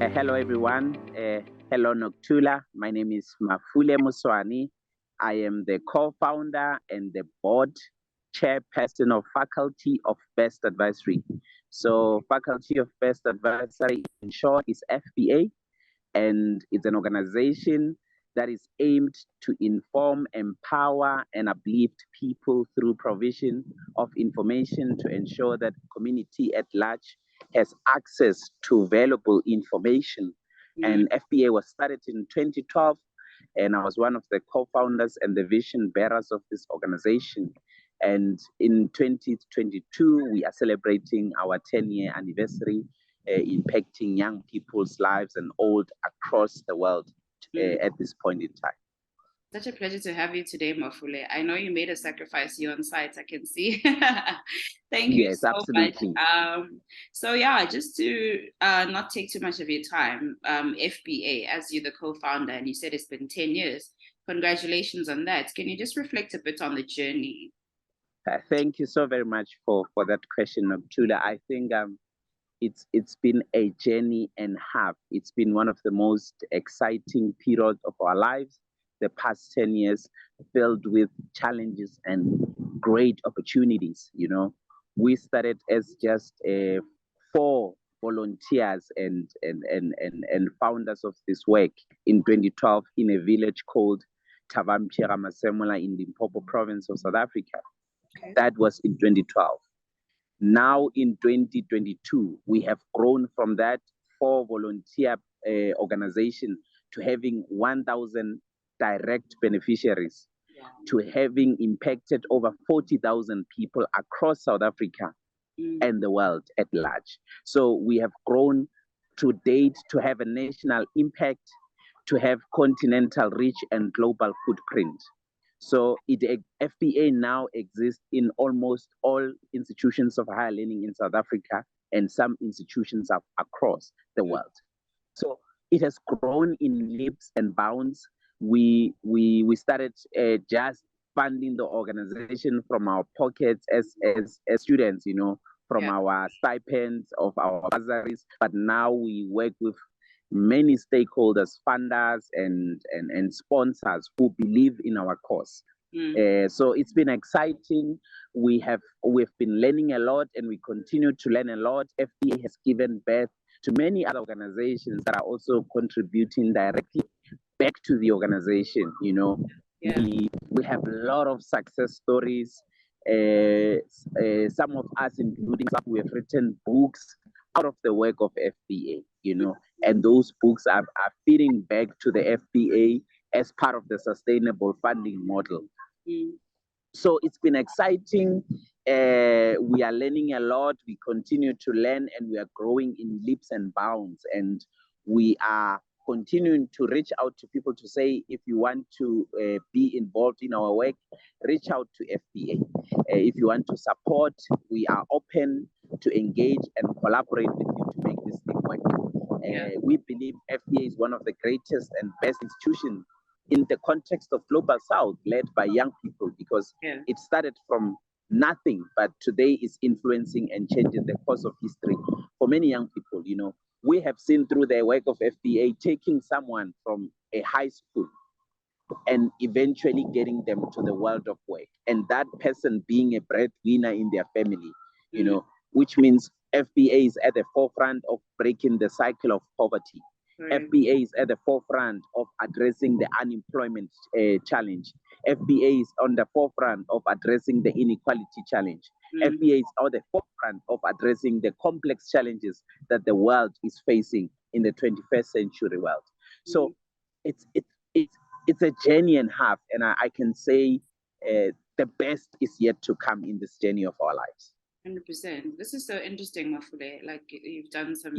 Hello, everyone. Hello, Noctula. My name is Mafule Muswani. I am the co-founder and the board chairperson of Faculty of Best Advisory. So, Faculty of Best Advisory, in short, is FBA, and it's an organization that is aimed to inform, empower, and uplift people through provision of information to ensure that community at large has access to valuable information. And FBA was started in 2012, and I was one of the co-founders and the vision bearers of this organization. And in 2022, we are celebrating our 10-year anniversary, impacting young people's lives and old across the world at this point in time. Such a pleasure to have you today, Mafule. I know you made a sacrifice. You're on site, I can see. Thank you Yes, so absolutely. much. Just to not take too much of your time, FBA, as you're the co-founder, and you said it's been 10 years. Congratulations on that. Can you just reflect a bit on the journey? Thank you so very much for that question, Tula. I think it's been a journey and a half. It's been one of the most exciting periods of our lives. The past 10 years filled with challenges and great opportunities. You know, we started as just 4 volunteers and founders of this work in 2012 in a village called Tavampira Masemola in the Limpopo province of South Africa. Okay. That was in 2012. Now in 2022, we have grown from that 4 volunteer organization to having 1,000 direct beneficiaries, to having impacted over 40,000 people across South Africa and the world at large. So we have grown to date to have a national impact, to have continental reach and global footprint. So FBA now exists in almost all institutions of higher learning in South Africa and some institutions across the world. So it has grown in leaps and bounds. We started just funding the organization from our pockets as students, you know, from our stipends of our bursaries. But now we work with many stakeholders, funders, and sponsors who believe in our cause. So it's been exciting. We've been learning a lot, and we continue to learn a lot. FBA has given birth to many other organizations that are also contributing directly back to the organization. You know, we have a lot of success stories. Some of us, including some, we have written books out of the work of FBA, you know, and those books are feeding back to the FBA as part of the sustainable funding model. So it's been exciting. We are learning a lot. We continue to learn, and we are growing in leaps and bounds. And we are continuing to reach out to people to say, if you want to be involved in our work, reach out to FBA. If you want to support, we are open to engage and collaborate with you to make this thing work. We believe FBA is one of the greatest and best institutions in the context of Global South, led by young people, because it started from nothing, but today is influencing and changing the course of history for many young people. You know, we have seen through the work of FBA taking someone from a high school and eventually getting them to the world of work, and that person being a breadwinner in their family, you know, which means FBA is at the forefront of breaking the cycle of poverty. FBA is at the forefront of addressing the unemployment challenge. FBA is on the forefront of addressing the inequality challenge. FBA is on the forefront of addressing the complex challenges that the world is facing in the 21st century world. So it's a journey and a half, and I can say the best is yet to come in this journey of our lives. 100%. This is so interesting, Mafule. Like, you've done some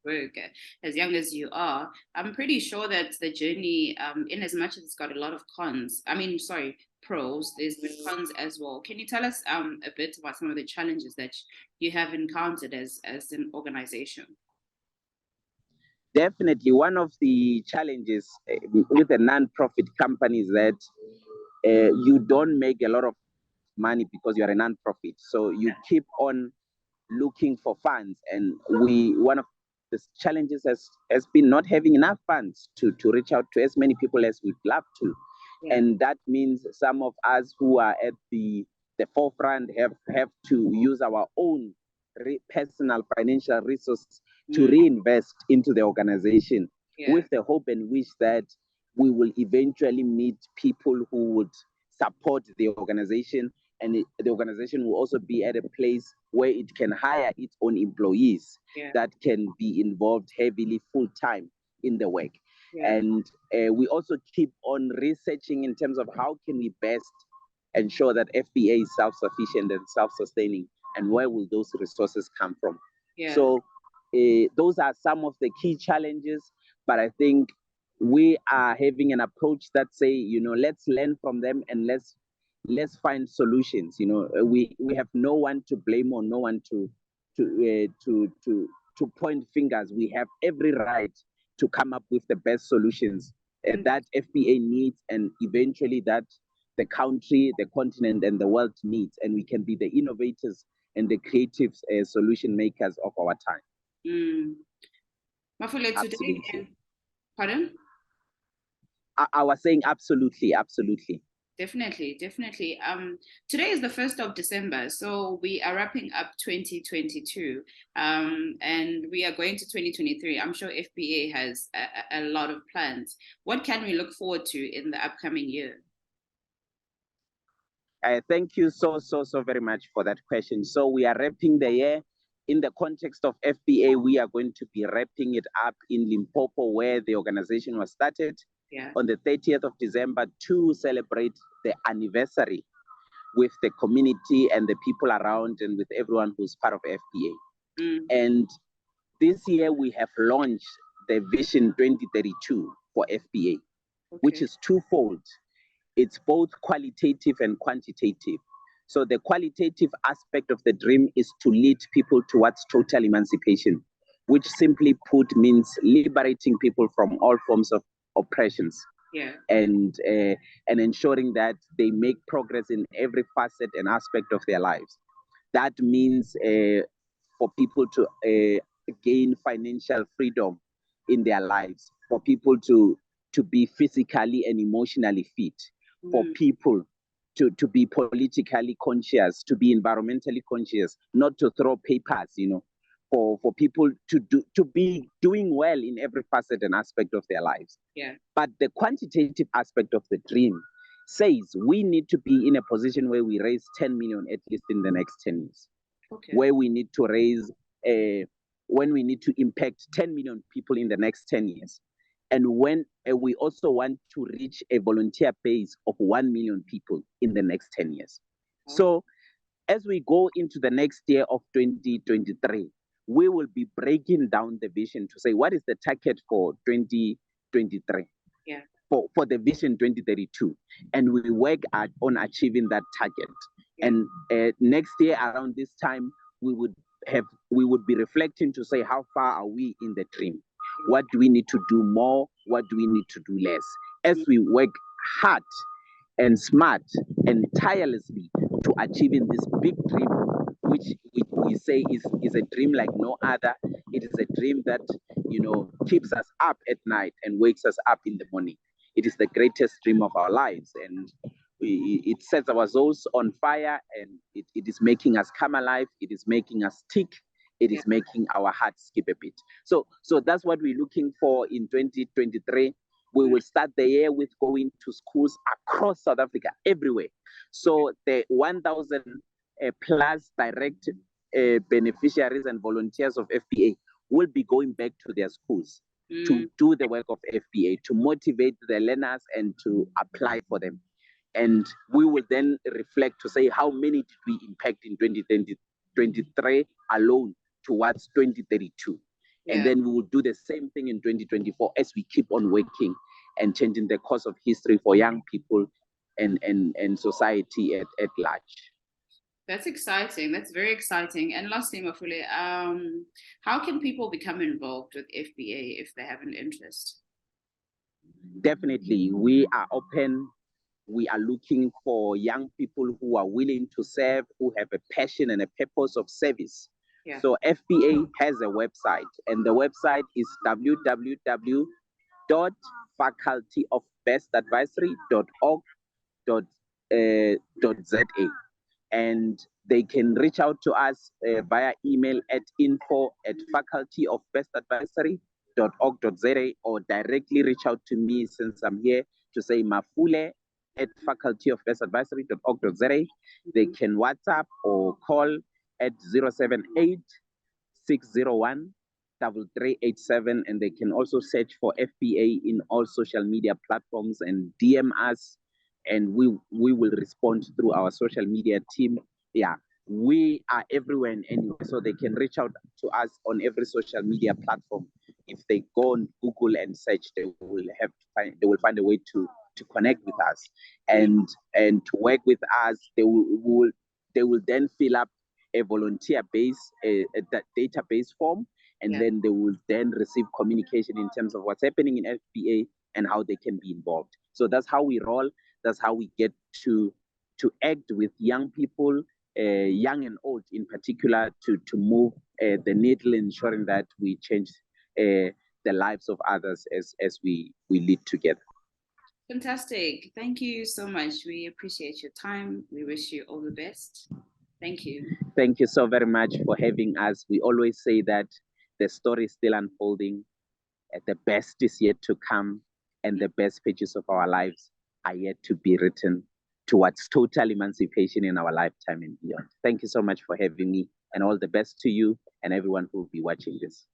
work as young as you are. I'm pretty sure that the journey, in as much as it's got a lot of pros, there's been cons as well. Can you tell us a bit about some of the challenges that you have encountered as an organization? Definitely. One of the challenges with a non-profit company is that you don't make a lot of money because you're a non-profit. So you keep on looking for funds. And one of the challenges has been not having enough funds to reach out to as many people as we'd love to. Yeah. And that means some of us who are at the forefront have to use our own personal financial resources to reinvest into the organization, with the hope and wish that we will eventually meet people who would support the organization, and the organization will also be at a place where it can hire its own employees that can be involved heavily full-time in the work. And we also keep on researching in terms of how can we best ensure that FBA is self-sufficient and self-sustaining, and where will those resources come from. So those are some of the key challenges, but I think we are having an approach that say, you know, let's learn from them and let's find solutions. You know, we have no one to blame or no one to point fingers. We have every right to come up with the best solutions that FBA needs, and eventually that the country, the continent, and the world needs, and we can be the innovators and the creative solution makers of our time. Mafule, today, pardon? I was saying absolutely. Definitely. Today is the 1st of December, so we are wrapping up 2022, and we are going to 2023. I'm sure FBA has a lot of plans. What can we look forward to in the upcoming year? Thank you so very much for that question. So we are wrapping the year. In the context of FBA, we are going to be wrapping it up in Limpopo, where the organization was started on the 30th of December, to celebrate the anniversary with the community and the people around and with everyone who's part of FBA. And this year we have launched the Vision 2032 for FBA, which is twofold. It's both qualitative and quantitative. So the qualitative aspect of the dream is to lead people towards total emancipation, which simply put means liberating people from all forms of oppressions, and ensuring that they make progress in every facet and aspect of their lives. That means for people to gain financial freedom in their lives, for people to be physically and emotionally fit, for people to be politically conscious, to be environmentally conscious, not to throw papers, you know, for people to be doing well in every facet and aspect of their lives. But the quantitative aspect of the dream says we need to be in a position where we raise 10 million at least in the next 10 years. Where we need to raise, when we need to impact 10 million people in the next 10 years. And when we also want to reach a volunteer base of 1 million people in the next 10 years. So as we go into the next year of 2023, we will be breaking down the vision to say, what is the target for 2023? For the Vision 2032. And we work on achieving that target. And next year around this time, we would be reflecting to say, how far are we in the dream? What do we need to do more? What do we need to do less? As we work hard and smart and tirelessly to achieving this big dream, which we say is a dream like no other. It is a dream that, you know, keeps us up at night and wakes us up in the morning. It is the greatest dream of our lives, and it sets our souls on fire, and it is making us come alive. It is making us tick. It is making our hearts skip a bit. So that's what we're looking for in 2023. We will start the year with going to schools across South Africa, everywhere. So the 1,000 plus direct beneficiaries and volunteers of FBA will be going back to their schools to do the work of FBA, to motivate the learners and to apply for them. And we will then reflect to say how many did we impact in 2023 alone towards 2032. And then we will do the same thing in 2024 as we keep on working and changing the course of history for young people and society at large. That's exciting. That's very exciting. And lastly, Mafule, how can people become involved with FBA if they have an interest? Definitely, we are open. We are looking for young people who are willing to serve, who have a passion and a purpose of service Yeah. So FBA has a website, and the website is www.facultyofbestadvisory.org.za, and they can reach out to us via email at info@facultyofbestadvisory.org.za, or directly reach out to me since I'm here to say mafule@facultyofbestadvisory.org.za. They can WhatsApp or call at 078 601 3387, and they can also search for FBA in all social media platforms and DM us, and we will respond through our social media team. Yeah, we are everywhere and anywhere, so they can reach out to us on every social media platform. If they go on Google and search, they will find a way to connect with us and to work with us. They will then fill up a volunteer base, a database form, and then they will then receive communication in terms of what's happening in FBA and how they can be involved. So that's how we roll. That's how we get to act with young people, young and old in particular, to move the needle, ensuring that we change the lives of others as we lead together. Fantastic. Thank you so much. We appreciate your time. We wish you all the best. Thank you. Thank you so very much for having us. We always say that the story is still unfolding. The best is yet to come, and the best pages of our lives are yet to be written towards total emancipation in our lifetime and beyond. Thank you so much for having me, and all the best to you and everyone who will be watching this.